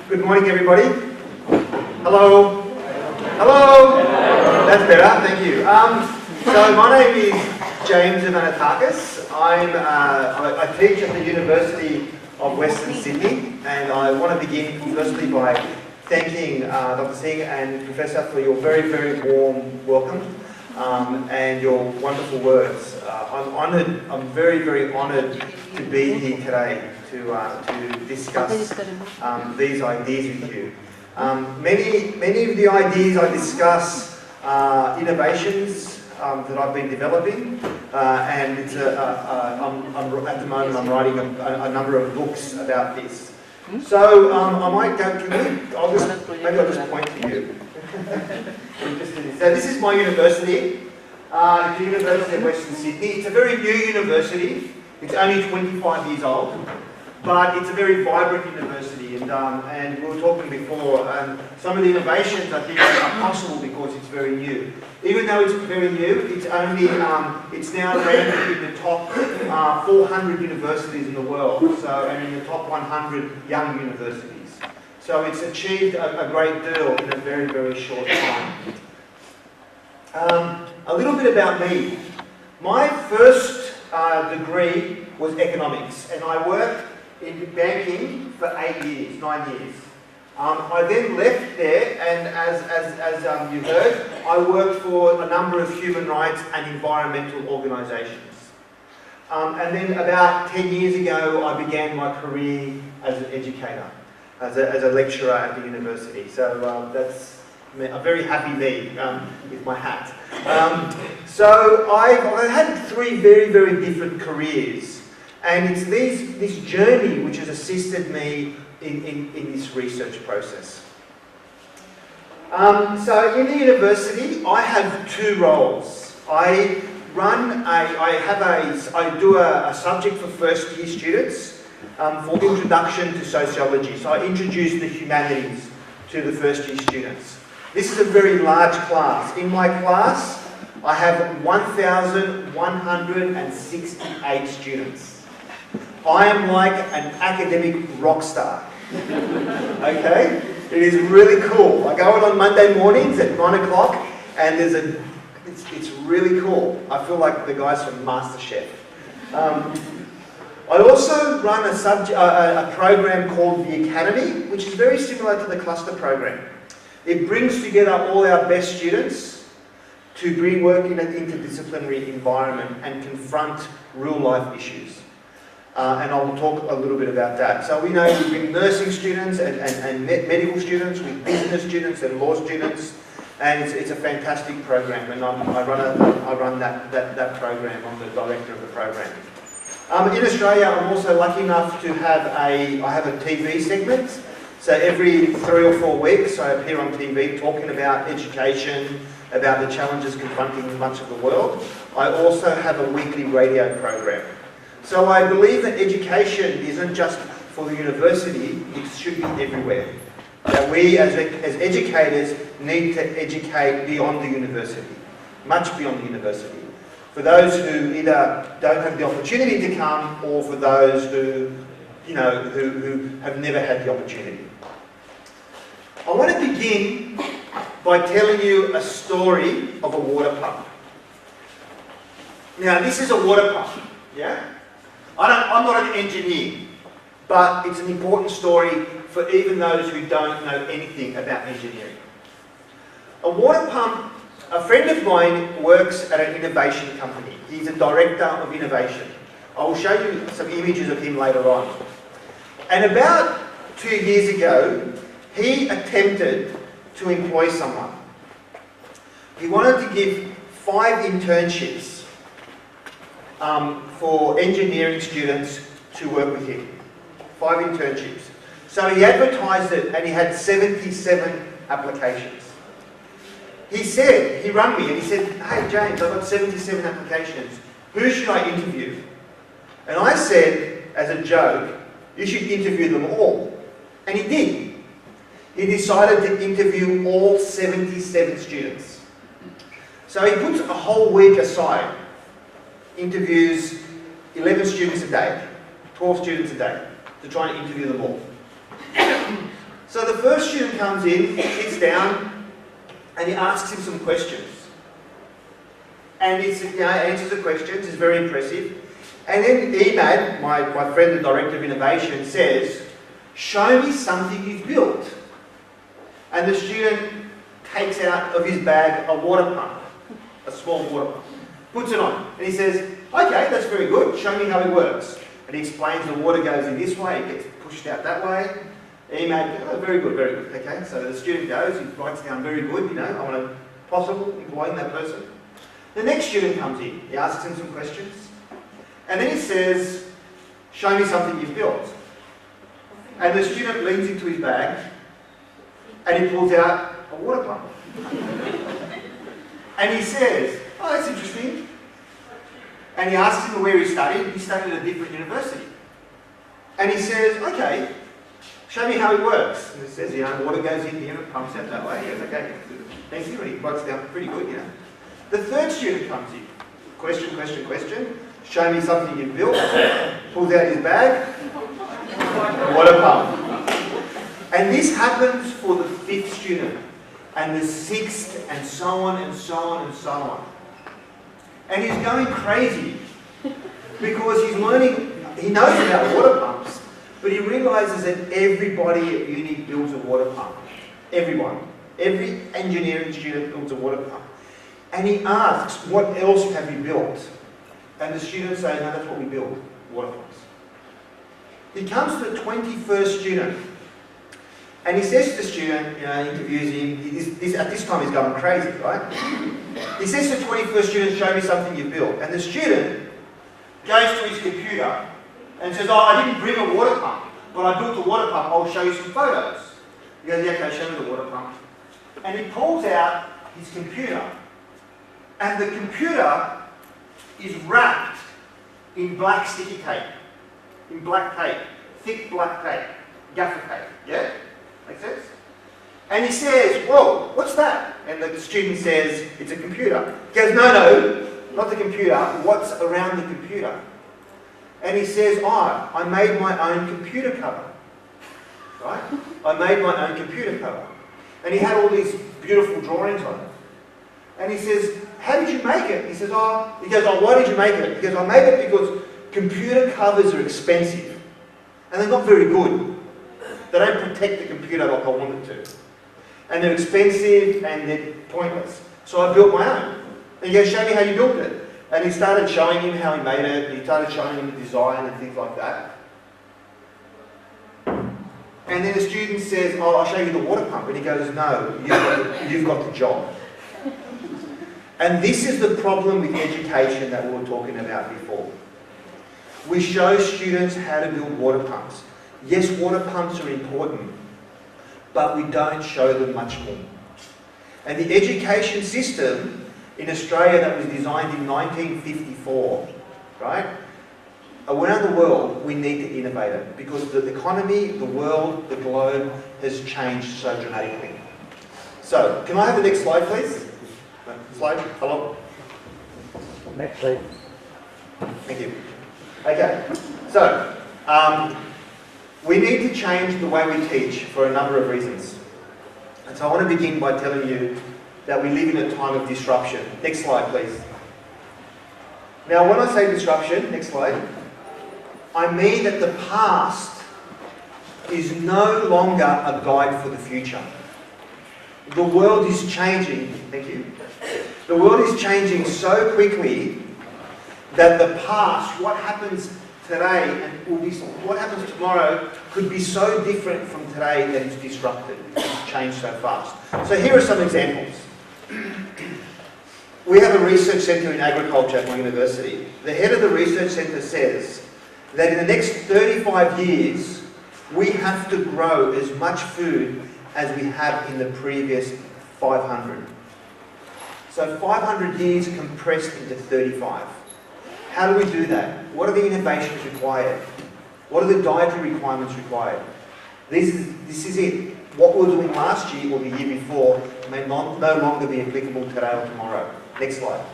Good morning, everybody. Hello. Hello. That's better. Thank you. So my name is James Arvanitakis. I teach at the University of Western Sydney, and I want to begin firstly by thanking Dr. Singh and Professor for your very, very warm welcome and your wonderful words. I'm honoured. I'm very, very honoured to be here today to discuss these ideas with you. Many of the ideas I discuss are innovations that I've been developing, and it's at the moment I'm writing a number of books about this. So I might go. Maybe I'll just point to you. So this is my university, the University of Western Sydney. It's a very new university. It's only 25 years old, but it's a very vibrant university. And we were talking before, some of the innovations I think are possible because it's very new. Even though it's very new, it's only it's now ranked in the top 400 universities in the world, and in the top 100 young universities. So it's achieved a great deal in a very, very short time. A little bit about me. My first degree was economics, and I worked in banking for 9 years. I then left there, and as you heard, I worked for a number of human rights and environmental organisations. And then about 10 years ago, I began my career as an educator, as a lecturer at the university. So that's a very happy me with my hat. So I had three very, very different careers, and it's this journey which has assisted me in this research process. So in the university, I have two roles. I do a subject for first year students for introduction to sociology. So I introduce the humanities to the first year students. This is a very large class. In my class, I have 1,168 students. I am like an academic rock star. Okay? It is really cool. I go on Monday mornings at 9 o'clock, and it's really cool. I feel like the guys from MasterChef. I also run a program called the Academy, which is very similar to the cluster program. It brings together all our best students to work in an interdisciplinary environment and confront real-life issues. And I will talk a little bit about that. So we know we bring nursing students and medical students, with business students and law students, and it's a fantastic program. And I run that program. I'm the director of the program. In Australia, I'm also lucky enough to have I have a TV segment. So every 3 or 4 weeks, I appear on TV talking about education, about the challenges confronting much of the world. I also have a weekly radio program. So I believe that education isn't just for the university, it should be everywhere. That we as educators need to educate beyond the university, much beyond the university. For those who either don't have the opportunity to come, or for those who have never had the opportunity. I want to begin by telling you a story of a water pump. Now, this is a water pump, yeah? I'm not an engineer, but it's an important story for even those who don't know anything about engineering. A water pump, a friend of mine works at an innovation company. He's a director of innovation. I will show you some images of him later on. And about 2 years ago, he attempted to employ someone. He wanted to give 5 internships for engineering students to work with him. 5 internships. So he advertised it, and he had 77 applications. He rang me and he said, "Hey James, I've got 77 applications. Who should I interview?" And I said, as a joke, "You should interview them all." And he did. He decided to interview all 77 students. So he puts a whole week aside, interviews 11 students a day, 12 students a day, to try and interview them all. So the first student comes in, sits down, and he asks him some questions. And he answers the questions, it's very impressive. And then Emad, my friend, the Director of Innovation, says, "Show me something you've built." And the student takes out of his bag a water pump, a small water pump, puts it on, and he says, "Okay, that's very good, show me how it works." And he explains the water goes in this way, it gets pushed out that way. Emad, "Oh, very good, very good." Okay, so the student goes, he writes down "very good," I want to possible employing that person. The next student comes in, he asks him some questions, and then he says, "Show me something you've built." And the student leans into his bag, and he pulls out a water pump. And he says, "Oh, that's interesting." And he asks him where he studied. He studied at a different university. And he says, "Okay, show me how it works." And he says, "Water goes in here and it pumps out that way." He goes, "Okay, thank you." And he writes down pretty good, The third student comes in. Question, question, question. "Show me something you've built." Pulls out his bag. Water pump. And this happens for the fifth student, and the sixth, and so on, and so on, and so on. And he's going crazy because he's learning, he knows about water pumps, but he realises that everybody at uni builds a water pump. Everyone. Every engineering student builds a water pump. And he asks, "What else have you built?" And the students say, "No, that's what we build, water pumps." He comes to the 21st student, and he says to the student, interviews him, at this time he's going crazy, right? He says to the 21st student, "Show me something you built." And the student goes to his computer and says, "Oh, I didn't bring a water pump, but I built a water pump, I'll show you some photos." He goes, "Yeah, okay, show me the water pump." And he pulls out his computer, and the computer is wrapped in black sticky tape, in black tape, thick black tape, gaffer tape, yeah? Make sense? And he says, "Whoa, what's that?" And the student says, "It's a computer." He goes, "No, not the computer, what's around the computer?" And he says, "Oh, I made my own computer cover." Right? "I made my own computer cover." And he had all these beautiful drawings on it. And he says, "How did you make it?" He says, he goes, "Why did you make it?" He goes, "I made it because computer covers are expensive. And they're not very good. They don't protect the computer like I want it to. And they're expensive and they're pointless. So I built my own." And he goes, "Show me how you built it." And he started showing him how he made it. And he started showing him the design and things like that. And then the student says, "Oh, I'll show you the water pump." And he goes, "No, you've got the job." And this is the problem with education that we were talking about before. We show students how to build water pumps. Yes, water pumps are important, but we don't show them much more. And the education system in Australia that was designed in 1954, right? Around the world, we need to innovate it because the economy, the world, the globe has changed so dramatically. So, can I have the next slide, please? Slide, hello? Next slide. Thank you. Okay, so, we need to change the way we teach for a number of reasons. And so I want to begin by telling you that we live in a time of disruption. Next slide, please. Now, when I say disruption, next slide, I mean that the past is no longer a guide for the future. The world is changing, thank you. The world is changing so quickly that the past, what happens today and what happens tomorrow could be so different from today that it's disrupted. It's changed so fast. So here are some examples. We have a research centre in agriculture at my university. The head of the research centre says that in the next 35 years, we have to grow as much food as we have in the previous 500. So 500 years compressed into 35. How do we do that? What are the innovations required? What are the dietary requirements required? This is it. What we were doing last year or the year before may no longer be applicable today or tomorrow. Next slide.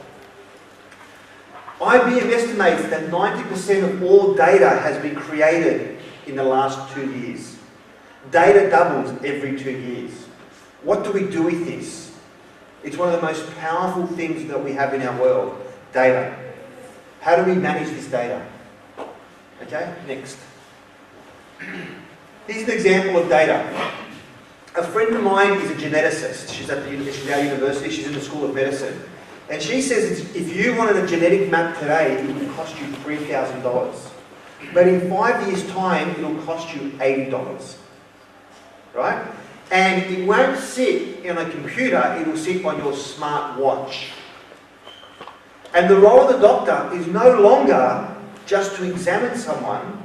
IBM estimates that 90% of all data has been created in the last 2 years. Data doubles every 2 years. What do we do with this? It's one of the most powerful things that we have in our world, data. How do we manage this data? Okay, next. Here's an example of data. A friend of mine is a geneticist. She's at our university, she's in the School of Medicine. And she says if you wanted a genetic map today, it would cost you $3,000. But in 5 years' time, it'll cost you $80. Right? And it won't sit in a computer, it'll sit on your smart watch. And the role of the doctor is no longer just to examine someone.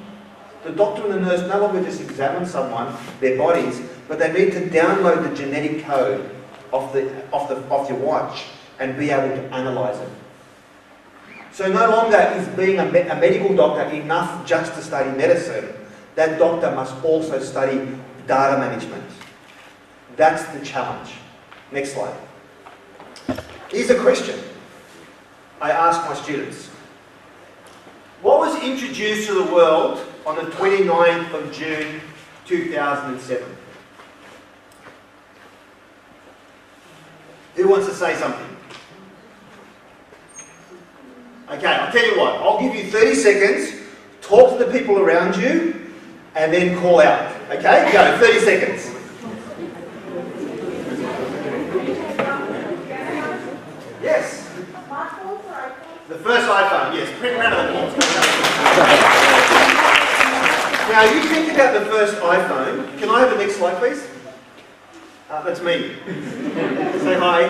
The doctor and the nurse no longer just examine someone, their bodies, but they need to download the genetic code off your watch and be able to analyse it. So no longer is being a medical doctor enough just to study medicine. That doctor must also study data management. That's the challenge. Next slide. Here's a question I ask my students. What was introduced to the world on the 29th of June 2007? Who wants to say something? Okay, I'll tell you what. I'll give you 30 seconds, talk to the people around you, and then call out. Okay? Go, 30 seconds. Yes? The first iPhone, yes. Print around the board. Now, you think about the first iPhone. Can I have the next slide, please? That's me. Say hi.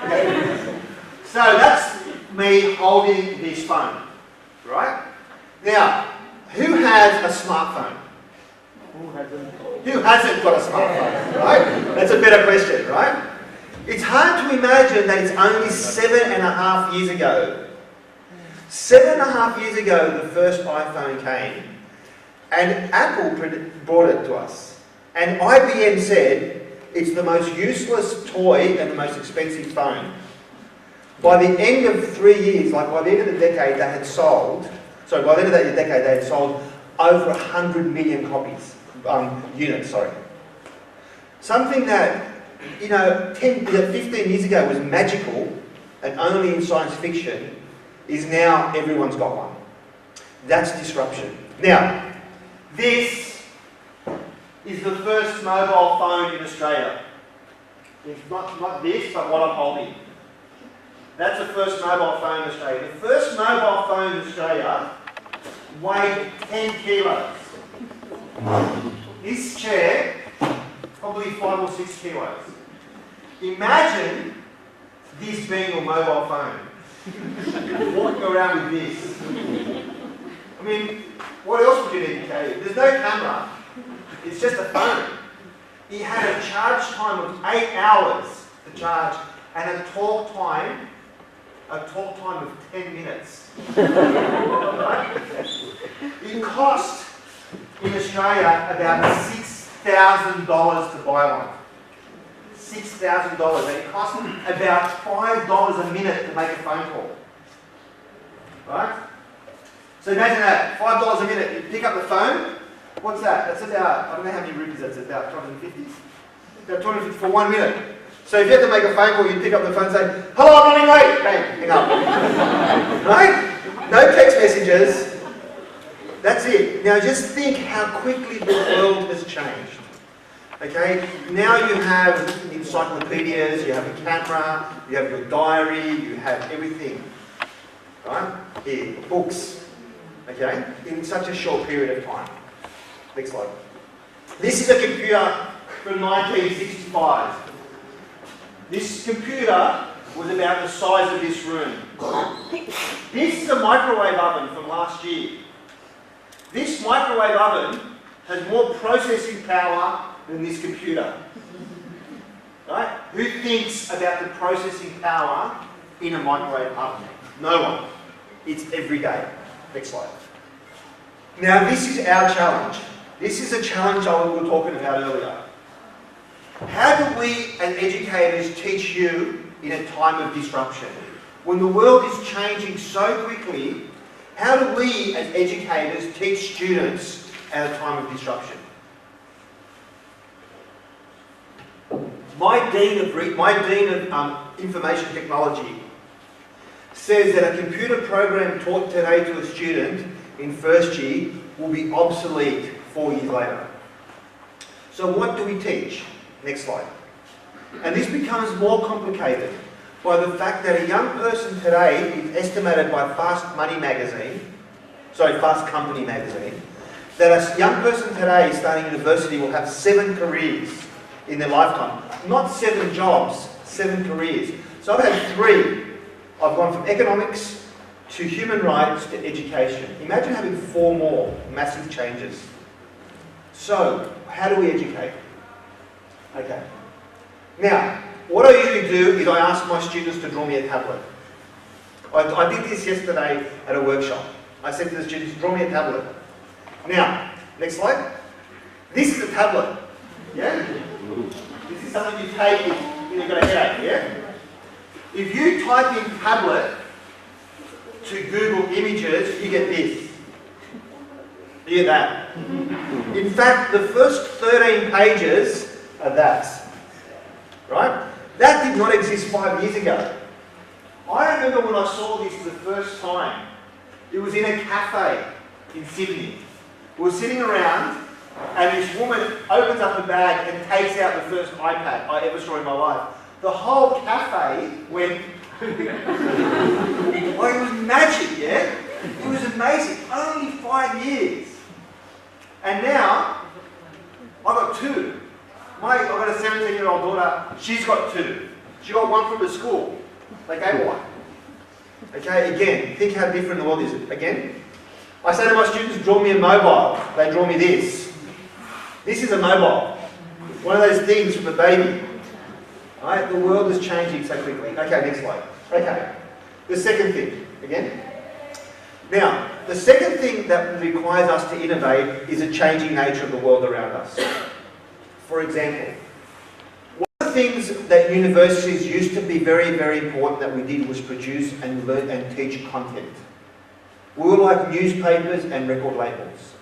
Okay. So that's me holding this phone, right? Now, who has a smartphone? Who hasn't got a smartphone, right? That's a better question, right? It's hard to imagine that it's only 7.5 years ago. 7.5 years ago, the first iPhone came. And Apple brought it to us. And IBM said, it's the most useless toy and the most expensive phone. By the end of 3 years, like by the end of the decade, they had sold, by the end of the decade, they had sold over 100 million copies, units. Something that, 15 years ago was magical and only in science fiction is now everyone's got one. That's disruption. Now, this is the first mobile phone in Australia. It's not this, but what I'm holding. That's the first mobile phone in Australia. The first mobile phone in Australia weighed 10 kilos. This chair, probably 5 or 6 kilos. Imagine this being your mobile phone. Walking around with this. I mean, what else would you need to carry? There's no camera. It's just a phone. It had a charge time of 8 hours to charge and a talk time of 10 minutes. Right? It cost in Australia about $6,000 to buy one. $6,000. And it cost about $5 a minute to make a phone call. Right? So imagine that, $5 a minute, you pick up the phone, what's that? That's about, I don't know how many rupees that's about, 250? About 250 for 1 minute. So if you have to make a phone call, you pick up the phone and say, hello, I'm running late, bang, hang up. Right? No text messages. That's it. Now just think how quickly the world has changed. Okay? Now you have encyclopedias, you have a camera, you have your diary, you have everything. Right? Here, books. Okay? In such a short period of time. Next slide. This is a computer from 1965. This computer was about the size of this room. This is a microwave oven from last year. This microwave oven has more processing power than this computer. Right? Who thinks about the processing power in a microwave oven? No one. It's every day. Next slide. Now this is our challenge. This is a challenge I was talking about earlier. How do we as educators teach you in a time of disruption? When the world is changing so quickly How do we, as educators, teach students at a time of disruption? My Dean of Information Technology says that a computer program taught today to a student in first year will be obsolete 4 years later. So what do we teach? Next slide. And this becomes more complicated by the fact that a young person today is estimated by Fast Company magazine, that a young person today starting university will have 7 careers in their lifetime. Not 7 jobs, 7 careers. So I've had 3. I've gone from economics to human rights to education. Imagine having 4 more massive changes. So, how do we educate? Okay. Now, what I usually do is I ask my students to draw me a tablet. I did this yesterday at a workshop. I said to the students, draw me a tablet. Now, next slide. This is a tablet. Yeah? This is something you take when you've got a headache, yeah? If you type in tablet to Google Images, you get this. You get that. In fact, the first 13 pages are that. Right? That did not exist 5 years ago. I remember when I saw this the first time. It was in a cafe in Sydney. We were sitting around and this woman opens up a bag and takes out the first iPad I ever saw in my life. The whole cafe went... Well, it was magic, yeah? It was amazing. Only 5 years. And now, I've got 2. I've got a 17-year-old daughter, she's got 2. She got 1 from the school. They gave her 1. Okay, again, think how different the world is. Again, I say to my students, draw me a mobile. They draw me this. This is a mobile. One of those things from a baby. Right? The world is changing so quickly. Okay, next slide. Okay, the second thing, again. Now, the second thing that requires us to innovate is a changing nature of the world around us. For example, one of the things that universities used to be very, very important that we did was produce and learn and teach content. We were like newspapers and record labels.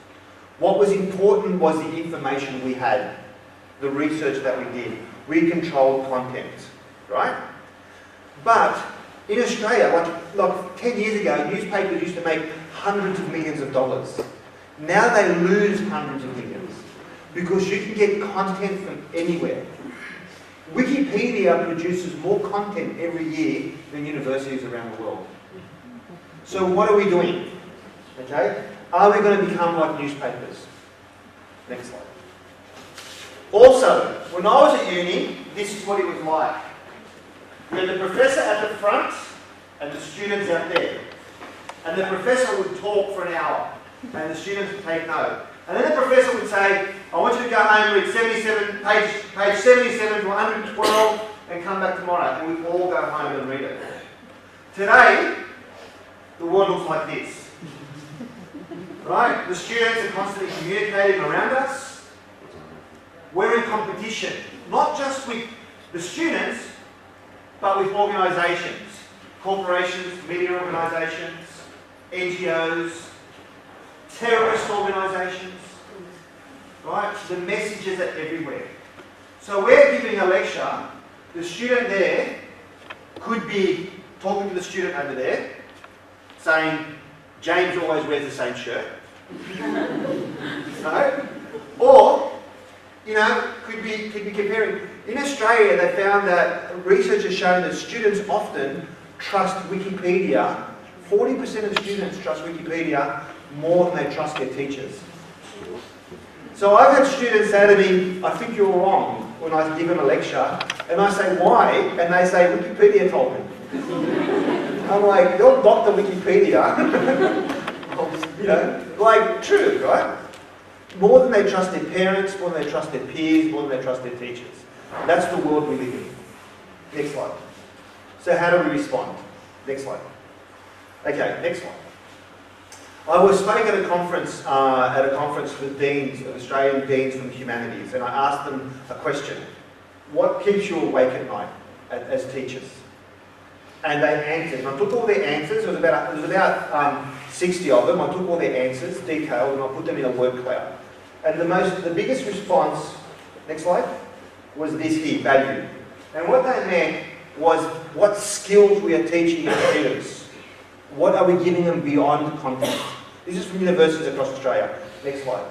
What was important was the information we had, the research that we did. We controlled content, right? But in Australia, like 10 years ago, newspapers used to make hundreds of millions of dollars. Now they lose hundreds of millions because you can get content from anywhere. Wikipedia produces more content every year than universities around the world. So what are we doing? Okay? Are we going to become like newspapers? Next slide. Also, when I was at uni, this is what it was like. We had the professor at the front and the students out there. And the professor would talk for an hour and the students would take note. And then the professor would say, I want you to go home and read page 77 to 112 and come back tomorrow. And we'd all go home and read it. Today, the world looks like this. Right? The students are constantly communicating around us. We're in competition, not just with the students, but with organisations, corporations, media organisations, NGOs, terrorist organisations, right? The messages are everywhere. So we're giving a lecture, the student there could be talking to the student over there, saying, James always wears the same shirt. No? Or, could be comparing. In Australia, they found that research has shown that students often trust Wikipedia. 40% of students trust Wikipedia more than they trust their teachers. So I've had students say to me, I think you're wrong, when I give them a lecture. And I say, why? And they say, Wikipedia told me. I'm like, you're Dr. Wikipedia. True, right? More than they trust their parents, more than they trust their peers, more than they trust their teachers. That's the world we live in. Next slide. So how do we respond? Next slide. Okay, next slide. I was speaking at a conference with deans, Australian deans from the humanities, and I asked them a question. What keeps you awake at night as teachers? And they answered, and I took all their answers. It was about 60 of them. I took all their answers, detailed, and I put them in a word cloud. And the biggest response, next slide, was this here, value. And what that meant was what skills we are teaching our students. What are we giving them beyond content? This is from universities across Australia. Next slide.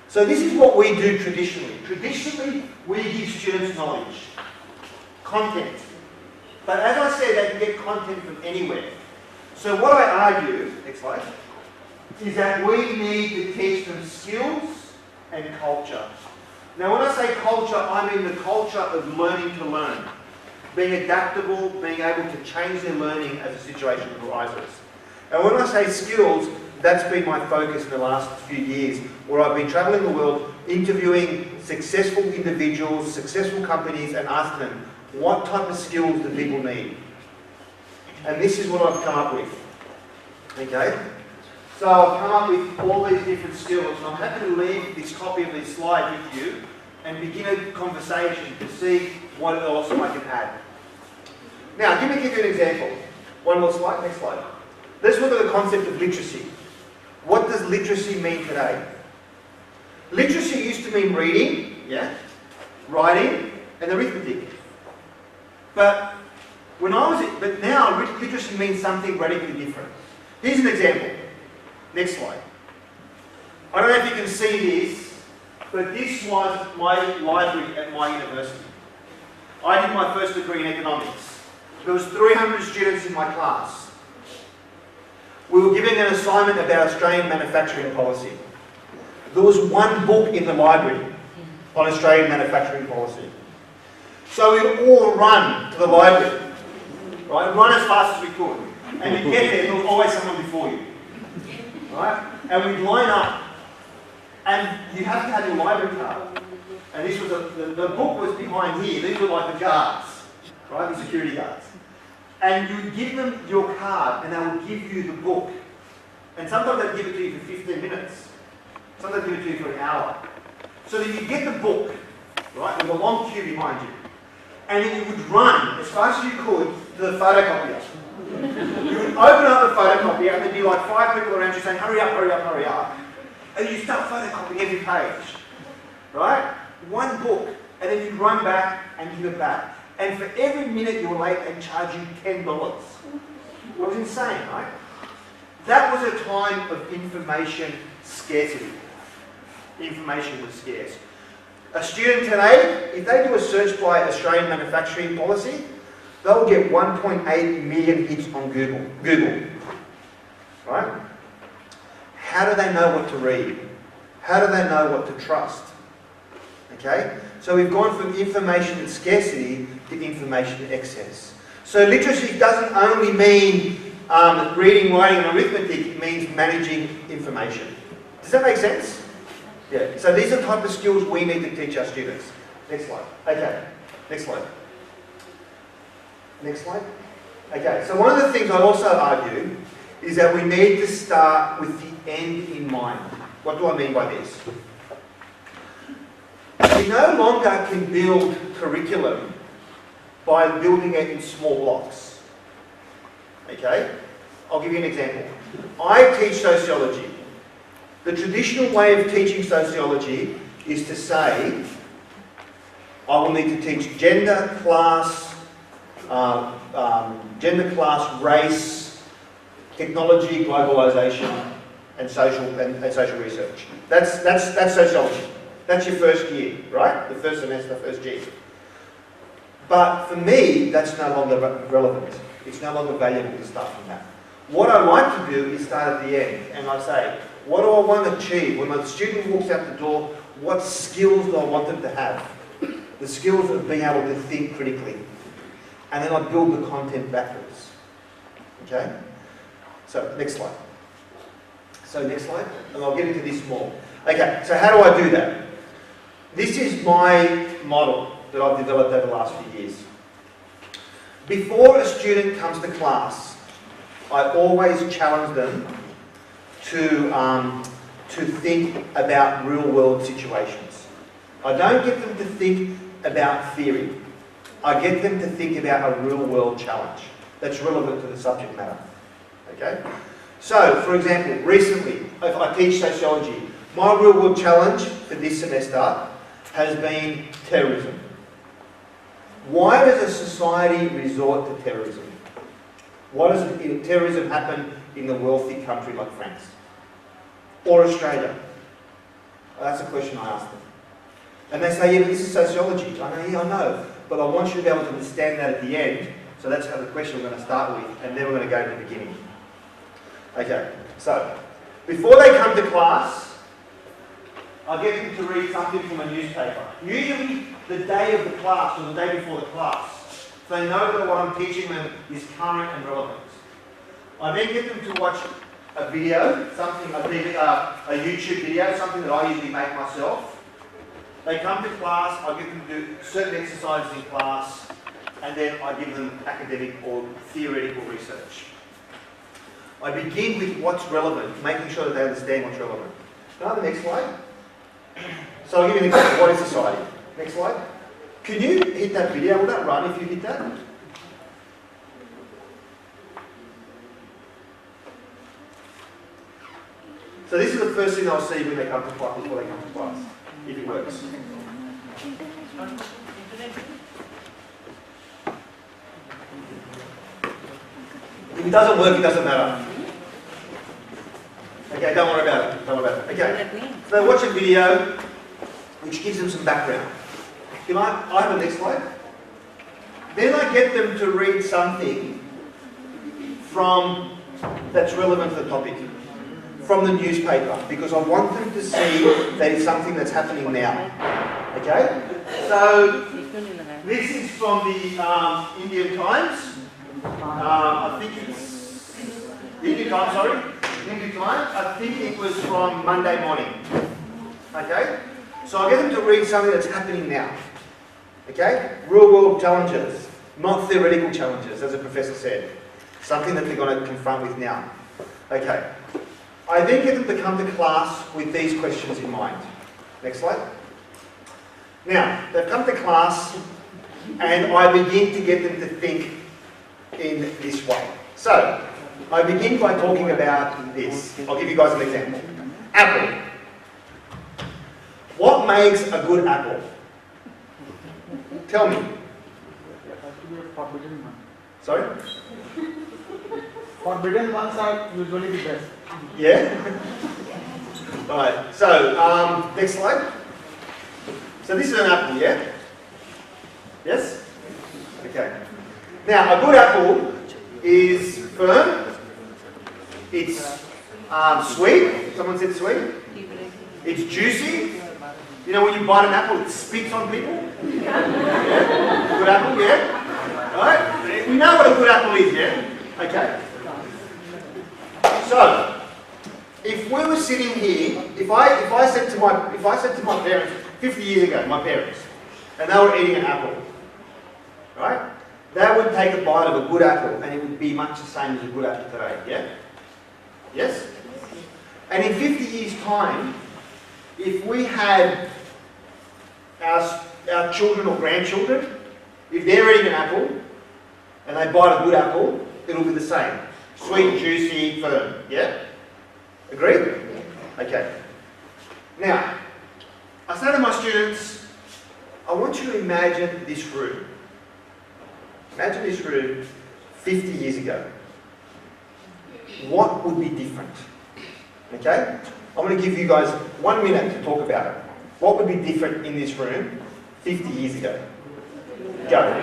So this is what we do traditionally. Traditionally, we give students knowledge, content. But as I said, they can get content from anywhere. So what I argue, next slide, is that we need to teach them skills and culture. Now when I say culture, I mean the culture of learning to learn. Being adaptable, being able to change their learning as a situation arises. And when I say skills, that's been my focus in the last few years, where I've been travelling the world, interviewing successful individuals, successful companies, and asking them, what type of skills do people need? And this is what I've come up with. Okay? So I've come up with all these different skills, and I'm happy to leave this copy of this slide with you and begin a conversation to see what else I can add. Now, let me give you an example. One more slide, next slide. Let's look at the concept of literacy. What does literacy mean today? Literacy used to mean reading, yeah, writing, and arithmetic. But now literacy means something radically different. Here's an example. Next slide. I don't know if you can see this, but this was my library at my university. I did my first degree in economics. There was 300 students in my class. We were given an assignment about Australian manufacturing policy. There was one book in the library on Australian manufacturing policy. So we would all run to the library, right? Run as fast as we could. And you'd get there was always someone before you. Right? And we'd line up. And you have to have your library card. And this was the book was behind here. These were like the guards, right? The security guards. And you would give them your card and they would give you the book. And sometimes they'd give it to you for 15 minutes. Sometimes they'd give it to you for an hour. So that you get the book, right, with a long queue behind you. And then you would run as fast as you could to the photocopier. You would open up the photocopier and there'd be like 5 people around you saying, hurry up, hurry up, hurry up. And you start photocopying every page. Right? One book. And then you'd run back and give it back. And for every minute you were late, they'd charge you $10. It was insane, right? That was a time of information scarcity. Information was scarce. A student today, if they do a search by Australian manufacturing policy, they'll get 1.8 million hits on Google. Right? How do they know what to read? How do they know what to trust? Okay? So we've gone from information scarcity to information excess. So literacy doesn't only mean reading, writing and arithmetic, it means managing information. Does that make sense? Yeah. So these are the type of skills we need to teach our students. Next slide. Okay. Next slide. Next slide. Okay. So one of the things I also argue is that we need to start with the end in mind. What do I mean by this? We no longer can build curriculum by building it in small blocks. Okay? I'll give you an example. I teach sociology. The traditional way of teaching sociology is to say, I will need to teach gender, class, race, technology, globalisation, and social research. That's sociology. That's your first year, right? The first semester, first year. But for me, that's no longer relevant. It's no longer valuable to start from that. What I like to do is start at the end, and I say, what do I want to achieve? When my student walks out the door, what skills do I want them to have? The skills of being able to think critically. And then I build the content backwards. Okay? So, next slide. So, next slide, and I'll get into this more. Okay, so how do I do that? This is my model that I've developed over the last few years. Before a student comes to class, I always challenge them to think about real-world situations. I don't get them to think about theory. I get them to think about a real-world challenge that's relevant to the subject matter. Okay? So, for example, recently, if I teach sociology, my real world challenge for this semester has been terrorism. Why does a society resort to terrorism? Why does terrorism happen in a wealthy country like France? Or Australia? That's a question I ask them. And they say, yeah, but this is sociology. I know, yeah, I know. But I want you to be able to understand that at the end. So that's how the question we're going to start with. And then we're going to go to the beginning. Okay, so before they come to class, I get them to read something from a newspaper. Usually the day of the class or the day before the class. So they know that what I'm teaching them is current and relevant. I then get them to watch a video, something, a YouTube video, something that I usually make myself. They come to class, I get them to do certain exercises in class, and then I give them academic or theoretical research. I begin with what's relevant, making sure that they understand what's relevant. Can I have the next slide? So I'll give you an example. What is society? Next slide. Can you hit that video? Will that run if you hit that? So this is the first thing they'll see when they come to class, before they come to class, if it works. If it doesn't work, it doesn't matter. Okay, don't worry about it. Don't worry about it. Okay. So they watch a video which gives them some background. Can I have the next slide? Then I get them to read something that's relevant to the topic from the newspaper, because I want them to see that it's something that's happening now. Okay? So this is from the Indian Times. I think it's Indian Times, sorry. Indian Times. I think it was from Monday morning. Okay? So I get them to read something that's happening now. Okay? Real world challenges, not theoretical challenges, as the professor said. Something that they're going to confront with now. Okay. I then get them to come to class with these questions in mind. Next slide. Now, they've come to class and I begin to get them to think in this way. So, I begin by talking about this. I'll give you guys an example. Apple. What makes a good apple? Tell me. Forbidden one. Sorry? Forbidden ones are usually the best. Yeah? Alright, so, next slide. So this is an apple, yeah? Yes? Okay. Now, a good apple is firm. It's sweet. Someone said sweet. It's juicy. You know, when you bite an apple, it spits on people. Yeah? Good apple, yeah? Alright? We know what a good apple is, yeah? Okay. So, if we were sitting here, if I said to my parents 50 years ago, my parents, and they were eating an apple, right? They would take a bite of a good apple, and it would be much the same as a good apple today. Yeah? Yes? And in 50 years' time, if we had our children or grandchildren, if they're eating an apple and they bite a good apple, it'll be the same. Sweet, juicy, firm. Yeah? Agreed? Okay. Now, I say to my students, I want you to imagine this room. Imagine this room 50 years ago. What would be different? Okay? I'm going to give you guys 1 minute to talk about it. What would be different in this room 50 years ago? Go.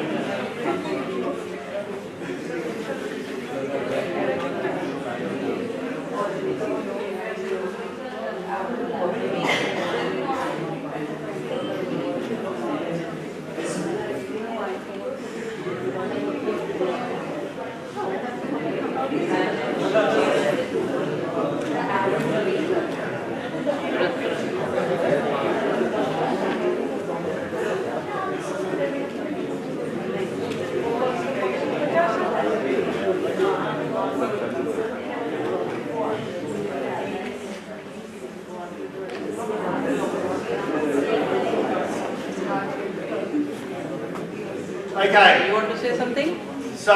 Okay. You want to say something? So,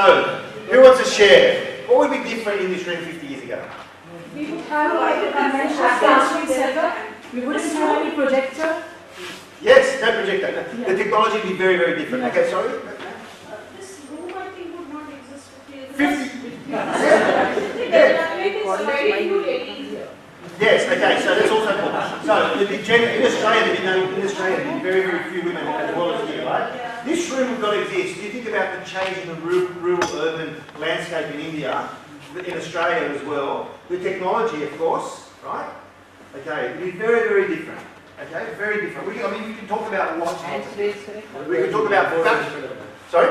who wants to share? What would be different in this room 50 years ago? We would have a conventional classroom setup. We wouldn't have any projector. Yes, no projector. No. The technology would be very, very different. Okay, sorry? This room, I think, would not exist. 50. Yeah. Yes, okay, so that's also cool. So, in Australia, there'd be very, very few women as well as here, right? This room would not exist. You think about the change in the rural-urban landscape in India, in Australia as well. The technology, of course, right? Okay, it'd be very, very different. Okay, very different. We can talk about lots of things. We can talk about... Sorry?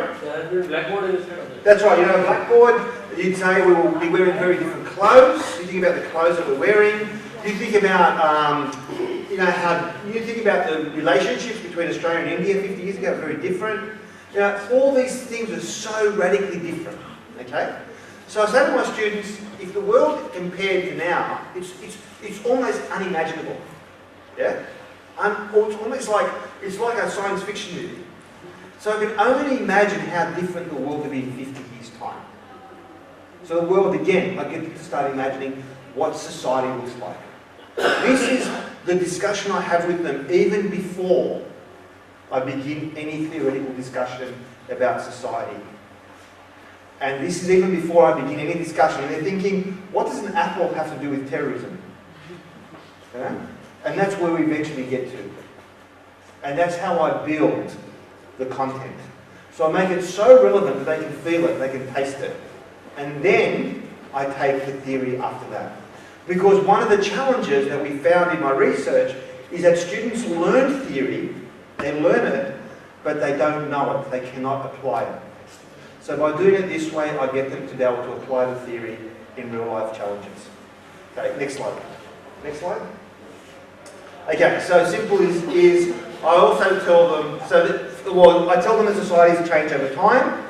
Blackboard instead of that. That's right, you know, blackboard, you'd say we will be wearing very different clothes. You think about the clothes that we're wearing. You think about, you think about the relationships between Australia and India 50 years ago, very different. You know, all these things are so radically different, okay? So I say to my students, if the world compared to now, it's almost unimaginable, yeah? It's almost like, it's like a science fiction movie. So I can only imagine how different the world will be in 50 years' time. So the world, again, I get to start imagining what society looks like. This is the discussion I have with them even before I begin any theoretical discussion about society. And this is even before I begin any discussion. And they're thinking, what does an apple have to do with terrorism? Okay? And that's where we eventually get to. And that's how I build the content. So I make it so relevant that they can feel it, they can taste it. And then I take the theory after that. Because one of the challenges that we found in my research is that students learn theory, they learn it, but they don't know it, they cannot apply it. So by doing it this way, I get them to be able to apply the theory in real life challenges. Okay, next slide. Next slide. Okay, so simple is I also tell them, I tell them that societies change over time,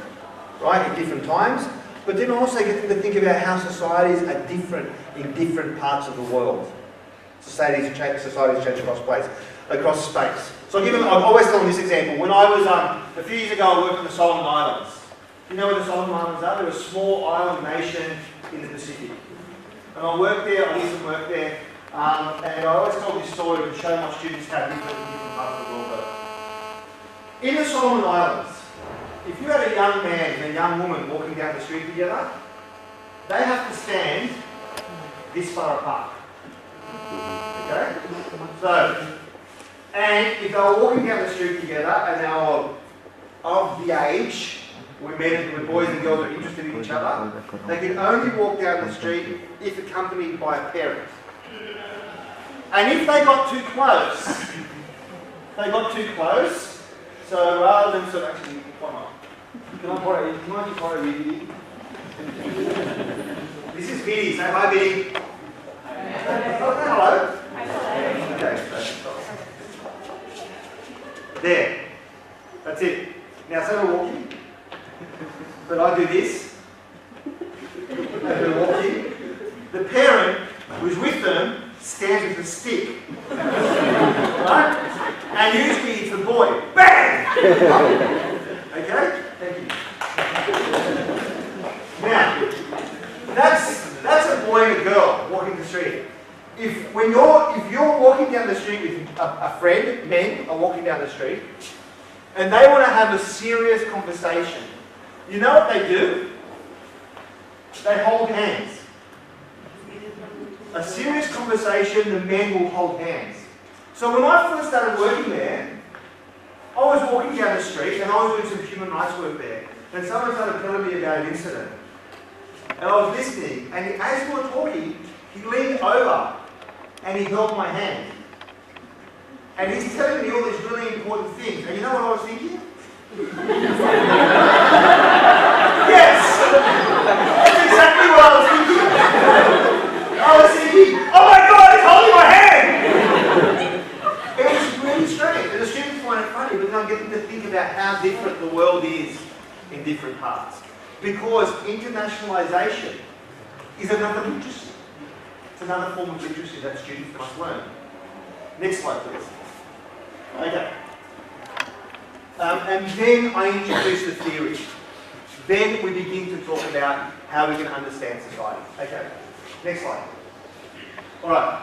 right, at different times, but then I also get them to think about how societies are different in different parts of the world. Societies change across space. So I always tell them this example. When I was, a few years ago, I worked on the Solomon Islands. You know where the Solomon Islands are? They're a small island nation in the Pacific. And I worked there, I did some work there, and I always tell this story to show my students how different parts of the world are. In the Solomon Islands, if you had a young man and a young woman walking down the street together, they have to stand this far apart. Okay? So, and if they were walking down the street together and they were of the age, when boys and girls are interested in each other, they can only walk down the street if accompanied by a parent. And if they got too close, so rather than sort of actually, can I borrow you? This is Biddy. Say hi, Biddy. Hello. Okay. There. That's it. Now, say we're walking. But I do this. And they're walking. The parent who's with them stands with a stick. Right? And usually it's the boy. Bang! Okay? Thank you. Now, that's a boy and a girl walking the street. If you're walking down the street with a friend, men are walking down the street, and they want to have a serious conversation, you know what they do? They hold hands. A serious conversation, the men will hold hands. So when I first started working there, I was walking down the street and I was doing some human rights work there. And someone started telling me about an incident. And I was listening, and as we were talking, he leaned over and he held my hand. And he's telling me all these really important things. And you know what I was thinking? Yes! That's exactly what I was thinking. I was thinking, oh my God, he's holding my hand! It was really strange. And the students find it funny, but then I'm getting to think about how different the world is in different parts. Because internationalization is another literacy. It's another form of literacy that students must learn. Next slide, please. Okay. And then I introduce the theory. Then we begin to talk about how we can understand society. Okay. Next slide. Alright,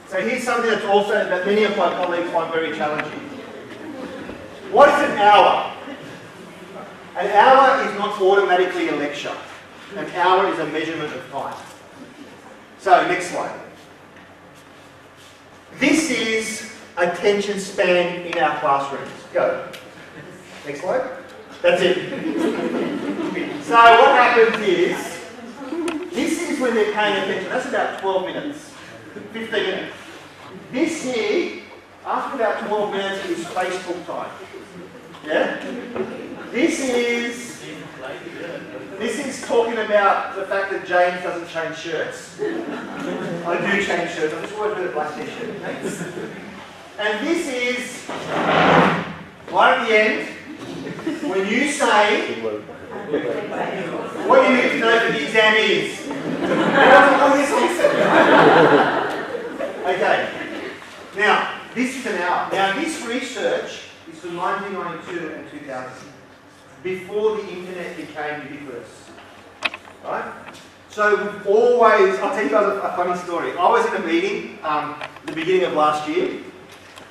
so here's something that's also that many of my colleagues find very challenging. What is an hour? An hour is not automatically a lecture. An hour is a measurement of time. So, next slide. This is attention span in our classrooms. Go. Next slide. That's it. So what happens is, this is when they're paying attention. That's about 12 minutes. 15 minutes. This here, after about 12 minutes, is Facebook time. Yeah? This is talking about the fact that James doesn't change shirts. I do change shirts. I'm just working with a black t-shirt. And this is, right at the end, when you say what you need to know for the exam is. Okay. Now, this is an hour. Now, this research is from 1992 and 2000, before the internet became ubiquitous. Right? So we've always, I'll tell you guys a funny story. I was in a meeting the beginning of last year,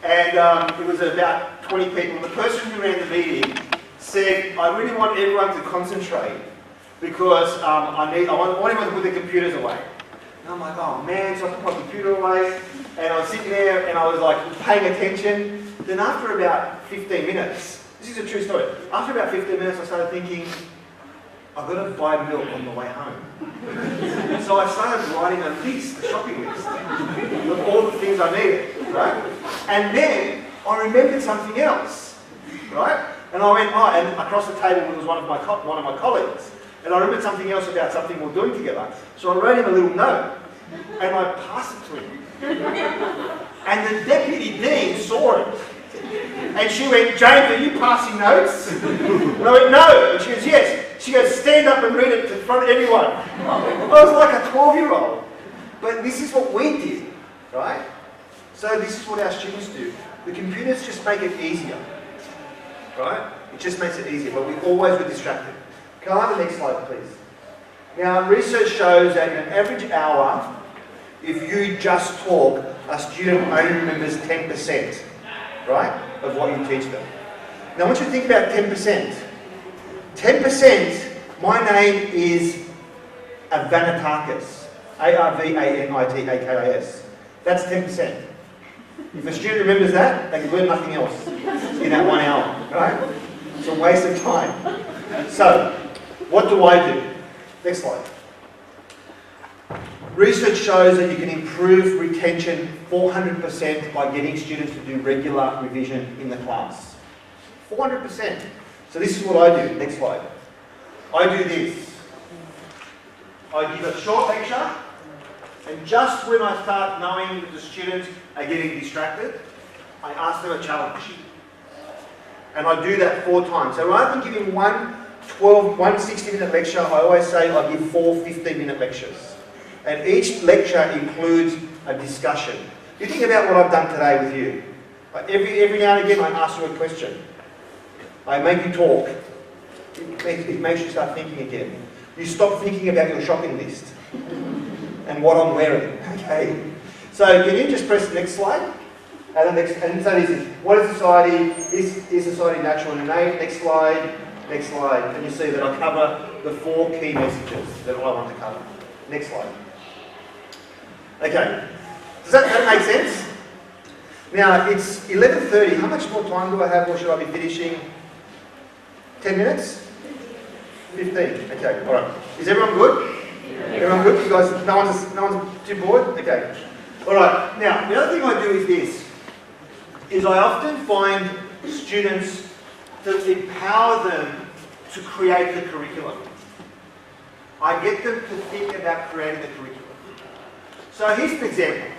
and it was about 20 people. And the person who ran the meeting said, I really want everyone to concentrate because I want everyone to put their computers away. And I'm like, oh man, so I put my computer away, and I was sitting there and I was like paying attention. Then after about 15 minutes, this is a true story, after about 15 minutes I started thinking, I've got to buy milk on the way home. So I started writing a list, a shopping list, of all the things I needed, right? And then I remembered something else, right? And I went, oh, and across the table was one of my colleagues. And I remembered something else about something we're doing together. So I wrote him a little note, and I passed it to him. And the deputy dean saw it. And she went, James, are you passing notes? And I went, no. And she goes, yes. She goes, stand up and read it in front of everyone. I was like a 12-year-old. But this is what we did, right? So this is what our students do. The computers just make it easier, right? It just makes it easier, but we always were distracted. Can I have the next slide, please? Now, research shows that in an average hour, if you just talk, a student only remembers 10%, right, of what you teach them. Now, I want you to think about 10%. 10%, my name is Arvanitakis. Arvanitakis. That's 10%. If a student remembers that, they can learn nothing else in that 1 hour, right? It's a waste of time. So, what do I do? Next slide. Research shows that you can improve retention 400% by getting students to do regular revision in the class. 400%. So this is what I do. Next slide. I do this. I give a short lecture, and just when I start knowing that the students are getting distracted, I ask them a challenge. And I do that 4 times. So rather than giving one 60-minute lecture, I always say I give 4 15-minute lectures. And each lecture includes a discussion. You think about what I've done today with you. Every now and again I ask you a question. I make you talk. It makes you start thinking again. You stop thinking about your shopping list and what I'm wearing. Okay. So can you just press the next slide? And the next, and so this is, what is society? Is society natural and innate? Next slide. Next slide. And you see that I cover the 4 key messages that I want to cover. Next slide. Okay. Does that make sense? Now it's 11:30. How much more time do I have, or should I be finishing? 10 minutes? 15. Okay. All right. Is everyone good? Everyone good? You guys? No one's too bored? Okay. All right. Now the other thing I do is this. Is I often find students to empower them to create the curriculum. I get them to think about creating the curriculum. So here's an example.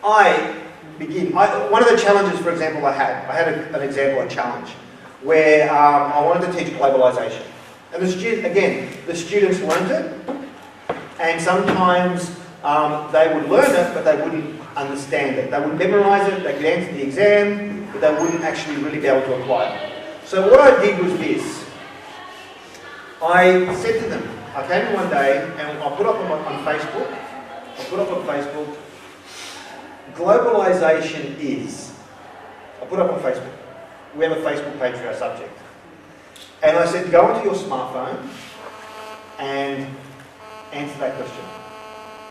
One of the challenges, for example, I had an example, a challenge, where I wanted to teach globalization. And the students learned it, and sometimes they would learn it, but they wouldn't understand it. They would memorize it, they could answer the exam, but they wouldn't actually really be able to apply it. So what I did was this. I said to them, I came in one day and I put up on Facebook I put up on Facebook, globalisation is, I put up on Facebook, we have a Facebook page for our subject. And I said, go onto your smartphone and answer that question.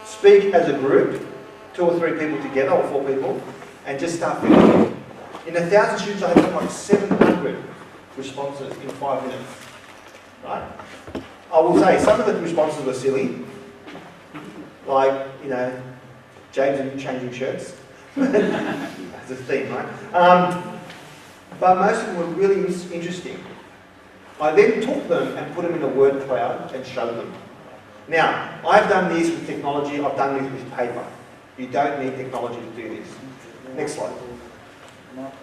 Speak as a group, 2 or 3 people together, or 4 people, and just start filming. In 1,000 students, I had like 700 responses in 5 minutes. Right? I will say, some of the responses were silly. Like, you know, James and changing shirts. That's a theme, right? But most of them were really interesting. I then took them and put them in a word cloud and showed them. Now, I've done this with technology, I've done this with paper. You don't need technology to do this. Next slide.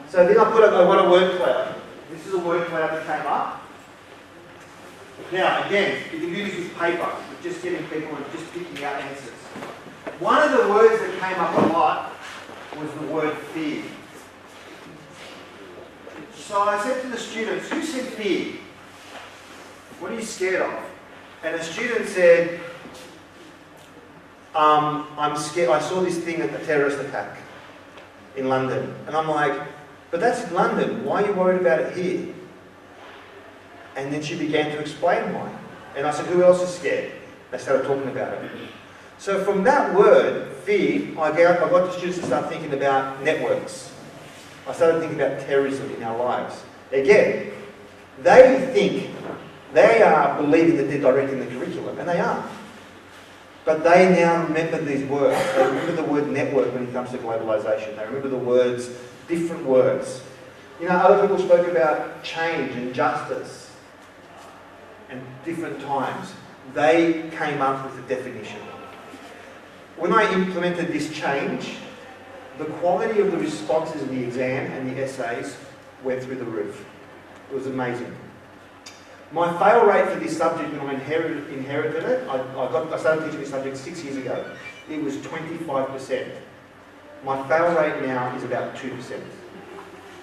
So then I want a word cloud. This is a word cloud that came up. Now, again, you can do this with paper, with just getting people and just picking out answers. One of the words that came up a lot was the word fear. So I said to the students, who said fear? What are you scared of? And a student said, I'm scared. I saw this thing at the terrorist attack in London. And I'm like, but that's in London. Why are you worried about it here? And then she began to explain why. And I said, who else is scared? They started talking about it. So from that word, fear, I got the students to start thinking about networks. I started thinking about terrorism in our lives. Again, they are believing that they're directing the curriculum, and they are. But they now remember these words. They remember the word network when it comes to globalisation. They remember the words, different words. You know, other people spoke about change and justice and different times. They came up with a definition. When I implemented this change, the quality of the responses in the exam and the essays went through the roof. It was amazing. My fail rate for this subject when I inherited it, I started teaching this subject 6 years ago. It was 25%. My fail rate now is about 2%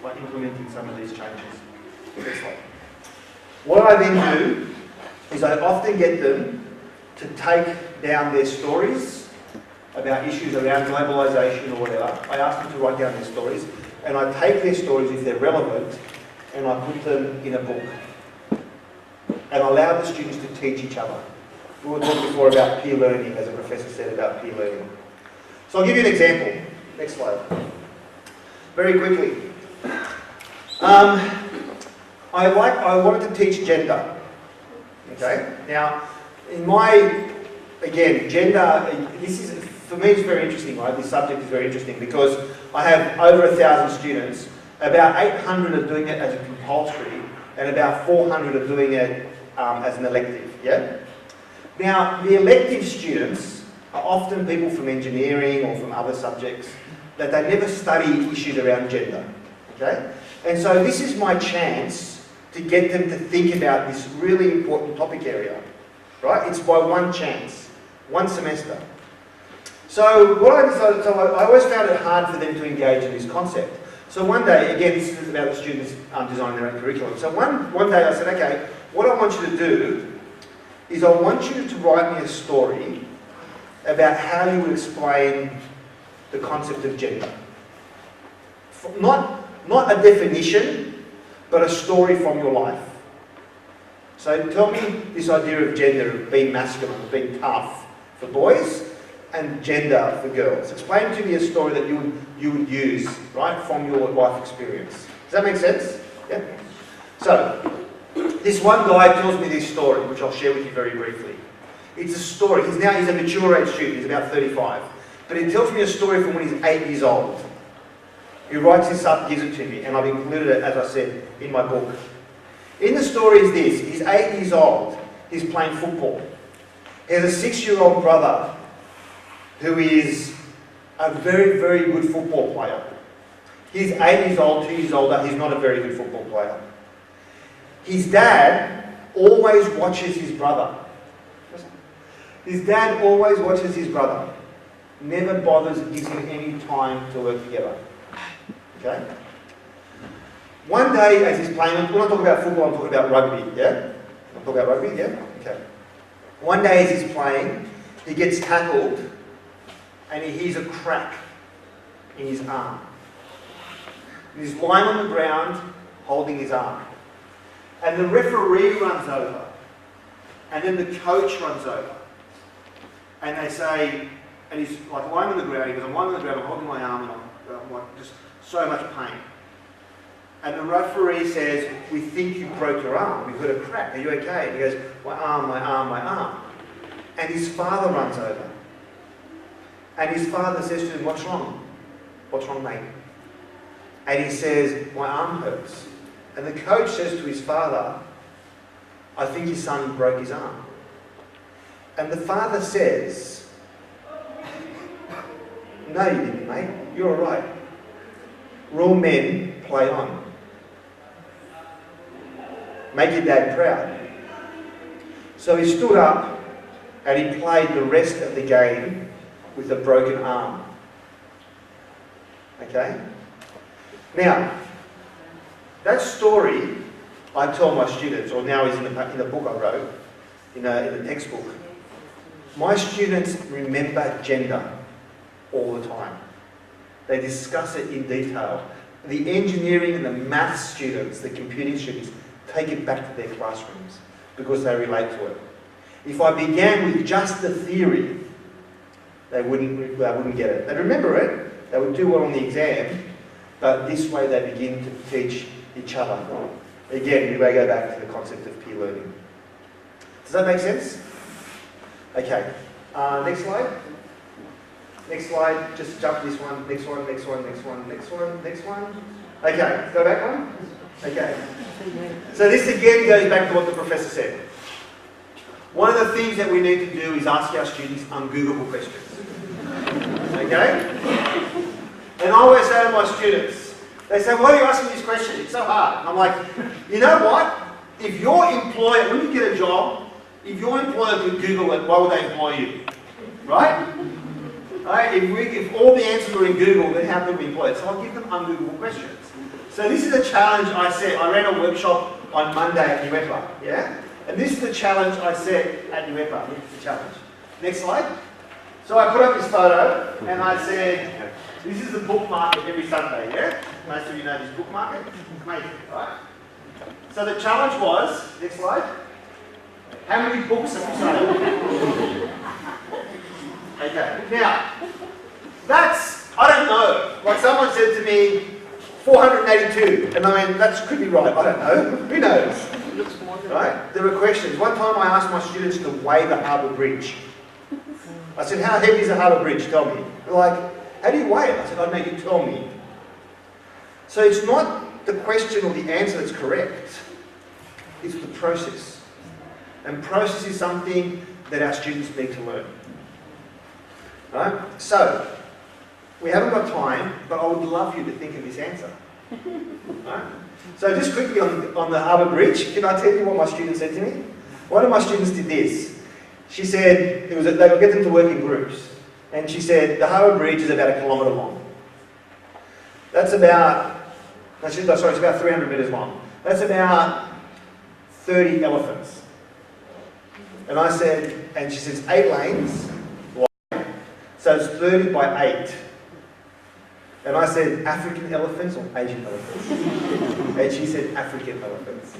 by implementing some of these changes. Next slide. What I then do is I often get them to take down their stories about issues around globalisation or whatever. I ask them to write down their stories, and I take their stories, if they're relevant, and I put them in a book. And allow the students to teach each other. We were talking before about peer learning, as a professor said about peer learning. So I'll give you an example. Next slide. Very quickly. I wanted to teach gender. Okay? Now, again, gender, for me, it's very interesting, right? This subject is very interesting because I have over 1,000 students. About 800 are doing it as a compulsory, and about 400 are doing it as an elective, yeah? Now, the elective students are often people from engineering or from other subjects that they never study issues around gender, okay? And so this is my chance to get them to think about this really important topic area, right? It's by one chance, one semester. So what I decided, I always found it hard for them to engage in this concept. So one day, again, this is about the students designing their own curriculum. So one day I said, okay, what I want you to do is I want you to write me a story about how you would explain the concept of gender. Not a definition, but a story from your life. So tell me this idea of gender, of being masculine, of being tough for boys, and gender for girls. Explain to me a story that you would use, right, from your life experience. Does that make sense? Yeah? So, this one guy tells me this story, which I'll share with you very briefly. It's a story. He's a mature age student. He's about 35. But he tells me a story from when he's 8 years old. He writes this up, gives it to me, and I've included it, as I said, in my book. In the story is this. He's 8 years old. He's playing football. He has a 6-year-old brother who is a very, very good football player. He's 8 years old, 2 years older. He's not a very good football player. His dad always watches his brother. His dad always watches his brother. Never bothers gives him any time to work together. Okay? One day as he's playing, when I talk about football, I'm talking about rugby, yeah? I'm talking about rugby, yeah? Okay. One day as he's playing, he gets tackled and he hears a crack in his arm. And he's lying on the ground holding his arm. And the referee runs over. And then the coach runs over. And they say, and he's like lying on the ground, he goes, I'm lying on the ground, I'm holding my arm, and I'm like just so much pain. And the referee says, we think you broke your arm, we've heard a crack, are you okay? And he goes, my arm, my arm, my arm. And his father runs over. And his father says to him, what's wrong? What's wrong, mate? And he says, my arm hurts. And the coach says to his father, I think his son broke his arm. And the father says, no, you didn't, mate. You're all right. Real men play on. Make your dad proud. So he stood up and he played the rest of the game with a broken arm. Okay? Now, that story I tell my students, or now is in the book I wrote, in the textbook. My students remember gender all the time. They discuss it in detail. The engineering and the maths students, the computing students, take it back to their classrooms because they relate to it. If I began with just the theory, they wouldn't get it. They'd remember it, they would do well on the exam, but this way they begin to teach each other. Again, we may go back to the concept of peer learning. Does that make sense? Okay, next slide. Next slide, just jump this one, next one, next one, next one, next one, next one. Okay, go back one. Okay. So this again goes back to what the professor said. One of the things that we need to do is ask our students ungoogleable questions. Okay? And I always say to my students, they say, why are you asking these questions? It's so hard. And I'm like, you know what? If your employer, when you get a job, if your employer could Google it, why would they employ you? Right? Right? If all the answers were in Google, then how could we employ it? So I'll give them ungoogleable questions. So this is a challenge I set. I ran a workshop on Monday at UEPA, yeah? And this is the challenge I set at UEPA. This is the challenge. Next slide. So I put up this photo, and I said, this is the book market every Sunday, yeah? Most of you know this book market. Amazing, right? So the challenge was, next slide, how many books have you sold? Okay, now, that's, I don't know. Like someone said to me, 482, and I mean, that could be right, I don't know. Who knows? Right? There were questions. One time I asked my students to weigh the harbour bridge. I said, how heavy is a harbour bridge? Tell me. They're like, how do you weigh it? I said, oh no, you tell me. So it's not the question or the answer that's correct. It's the process. And process is something that our students need to learn. Right? So, we haven't got time, but I would love you to think of this answer. Right? So just quickly on the harbour bridge, can I tell you what my students said to me? One of my students did this. She said, they would get them to work in groups. And she said, the harbour bridge is about 1 kilometre long. It's about 300 metres long. That's about 30 elephants. And I said, and she says, 8 lanes wide. So it's 30 by 8. And I said, African elephants or Asian elephants? And she said, African elephants.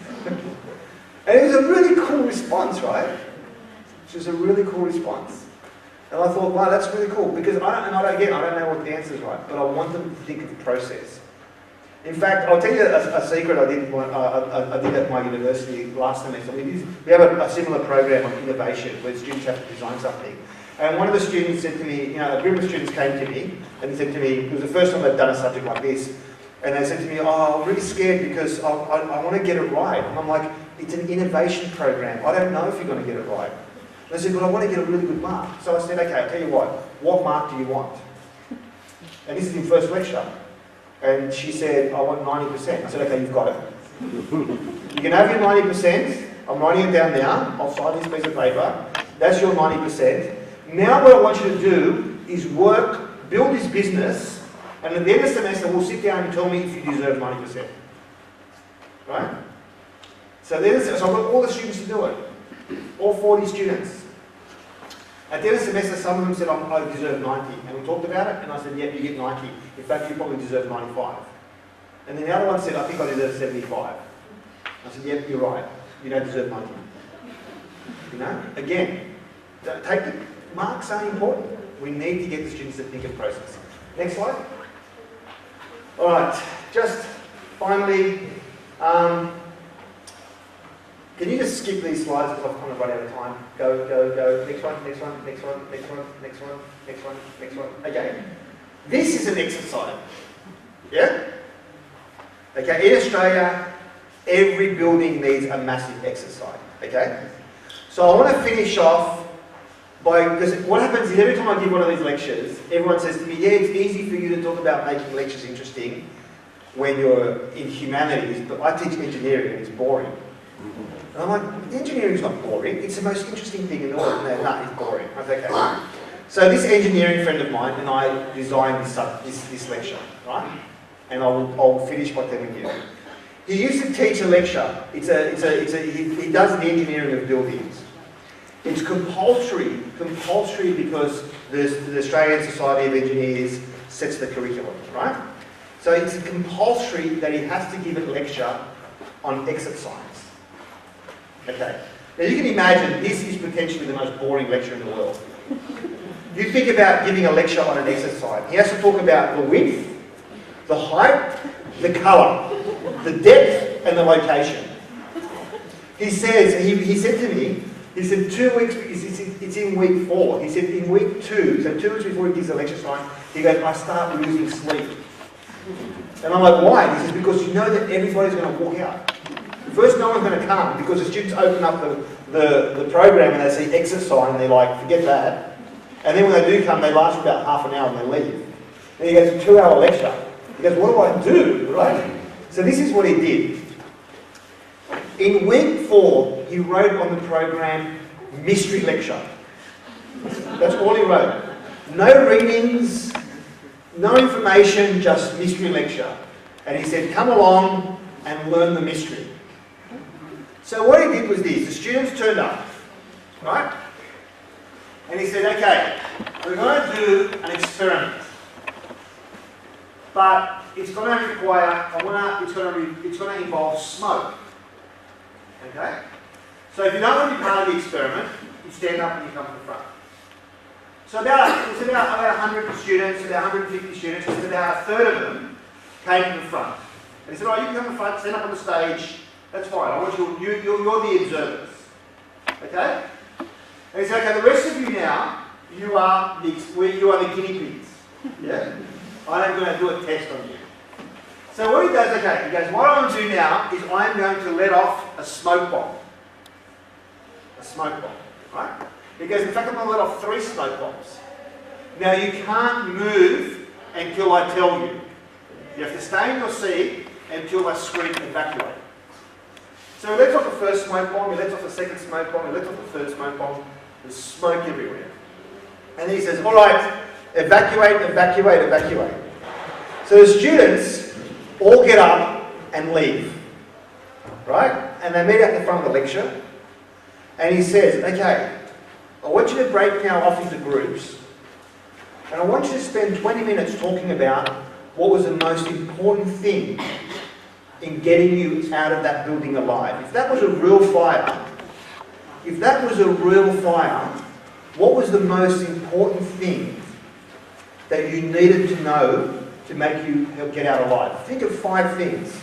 And it was a really cool response, right? It was a really cool response. And I thought, wow, that's really cool. Because I don't know what the answer is right, but I want them to think of the process. In fact, I'll tell you a secret I did at my university last semester. We have a similar program on innovation where students have to design something. And one of the students said to me, a group of students came to me and they said to me, it was the first time they'd done a subject like this, and they said to me, oh, I'm really scared because I want to get it right. And I'm like, it's an innovation program. I don't know if you're going to get it right. And they said, but I want to get a really good mark. So I said, okay, I'll tell you what mark do you want? And this is in first lecture. And she said, I want 90%. I said, okay, you've got it. You can have your 90%. I'm writing it down now. I'll sign this piece of paper. That's your 90%. Now what I want you to do is build this business, and at the end of the semester, we'll sit down and tell me if you deserve 90%. Right? So I've got all the students to do it. All 40 students. At the end of the semester, some of them said, I deserve 90. And we talked about it, and I said, yep, you get 90. In fact, you probably deserve 95. And then the other one said, I think I deserve 75. I said, yep, you're right. You don't deserve 90. You know? Again, take the marks are important. We need to get the students to think and process. Next slide. All right, just finally, can you just skip these slides because I've kind of run out of time? Go, go, go. Next one, next one, next one, next one, next one, next one, next one. Okay. This is an exercise. Yeah? Okay, in Australia, every building needs a massive exercise. Okay? So I want to finish off by, because what happens is every time I give one of these lectures, everyone says to me, yeah, it's easy for you to talk about making lectures interesting when you're in humanities, but I teach engineering and it's boring. And I'm like, engineering's not boring, it's the most interesting thing in the world. No, it's boring. I said, okay. So this engineering friend of mine and I designed this lecture, right? And I'll finish by telling you. He used to teach a lecture. He does the engineering of buildings. It's compulsory because the Australian Society of Engineers sets the curriculum, right? So it's compulsory that he has to give a lecture on exit signs. Okay. Now you can imagine this is potentially the most boring lecture in the world. You think about giving a lecture on an exit sign. He has to talk about the width, the height, the colour, the depth, and the location. He says, he said to me, he said 2 weeks, it's in week 4. He said in week 2, so 2 weeks before he gives the lecture sign, he goes, I start losing sleep. And I'm like, why? He says, because you know that everybody's going to walk out. First, no one's going to come because the students open up the program and they see exit sign and they're like, forget that. And then when they do come, they last for about half an hour and they leave. And he goes, a 2-hour lecture. He goes, what do I do, right? So this is what he did. In week 4, he wrote on the program, mystery lecture. That's all he wrote. No readings, no information, just mystery lecture. And he said, come along and learn the mystery. So what he did was this, the students turned up, right? And he said, okay, we're going to do an experiment. But it's going to require, it's going to involve smoke. Okay? So if you don't want to be part of the experiment, you stand up and you come to the front. So it's about 100 students, about 150 students, it's about a third of them came to the front. And he said, all right, you can come to the front, stand up on the stage, that's fine, I want you're the observers. Okay? And he said, okay, the rest of you now, you are the guinea pigs. Yeah? I'm going to do a test on you. So what he does, okay, he goes, what I'm going to do now is I'm going to let off a smoke bomb. A smoke bomb, right? He goes, in fact, I'm going to let off 3 smoke bombs. Now you can't move until I tell you. You have to stay in your seat until I scream evacuate. So he lets off the first smoke bomb, he lets off the second smoke bomb, he lets off the third smoke bomb. There's smoke everywhere. And he says, all right, evacuate, evacuate, evacuate. So the students all get up and leave, right? And they meet at the front of the lecture. And he says, okay, I want you to break now off into groups. And I want you to spend 20 minutes talking about what was the most important thing in getting you out of that building alive. If that was a real fire, what was the most important thing that you needed to know to make you get out alive? Think of 5 things.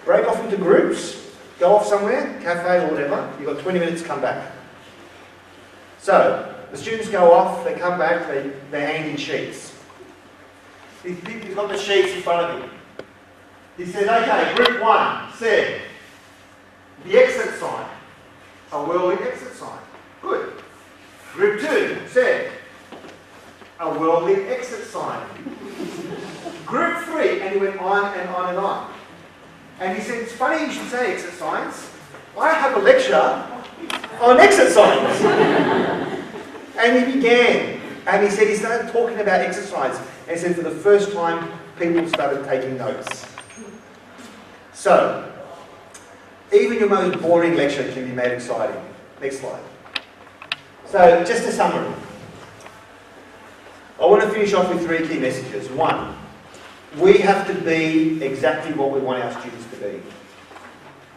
Break off into groups, go off somewhere, cafe or whatever, you've got 20 minutes to come back. So, the students go off, they come back, they hand in sheets. He's got the sheets in front of him. He says, okay, group 1 said, the exit sign. A worldly exit sign. Good. Group 2 said, a worldly exit sign. Group 3, and he went on and on and on. And he said, it's funny you should say exit signs. I have a lecture on exit signs. And he began, and he said he started talking about exercise. And he said for the first time, people started taking notes. So, even your most boring lecture can be made exciting. Next slide. So, just a summary. want to finish off with 3 key messages. 1, we have to be exactly what we want our students to be.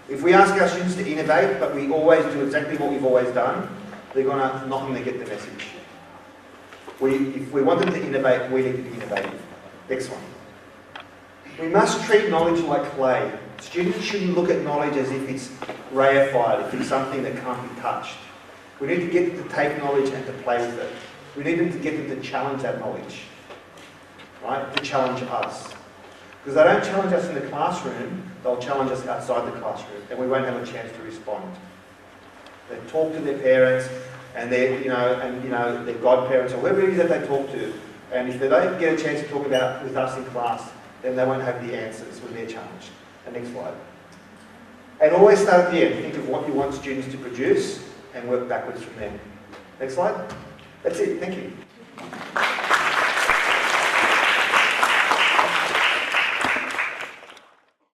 If we ask our students to innovate, but we always do exactly what we've always done, they're not going to get the message. If we want them to innovate, we need to be innovative. Next one. We must treat knowledge like clay. Students shouldn't look at knowledge as if it's reified, if it's something that can't be touched. We need to get them to take knowledge and to play with it. We need them to get them to challenge that knowledge, right? To challenge us. Because they don't challenge us in the classroom, they'll challenge us outside the classroom, and we won't have a chance to respond. They talk to their parents, and their godparents, or whoever it is that they talk to, and if they don't get a chance to talk about with us in class, then they won't have the answers when they're challenged. And next slide. And always start at the end. Think of what you want students to produce, and work backwards from there. Next slide. That's it. Thank you.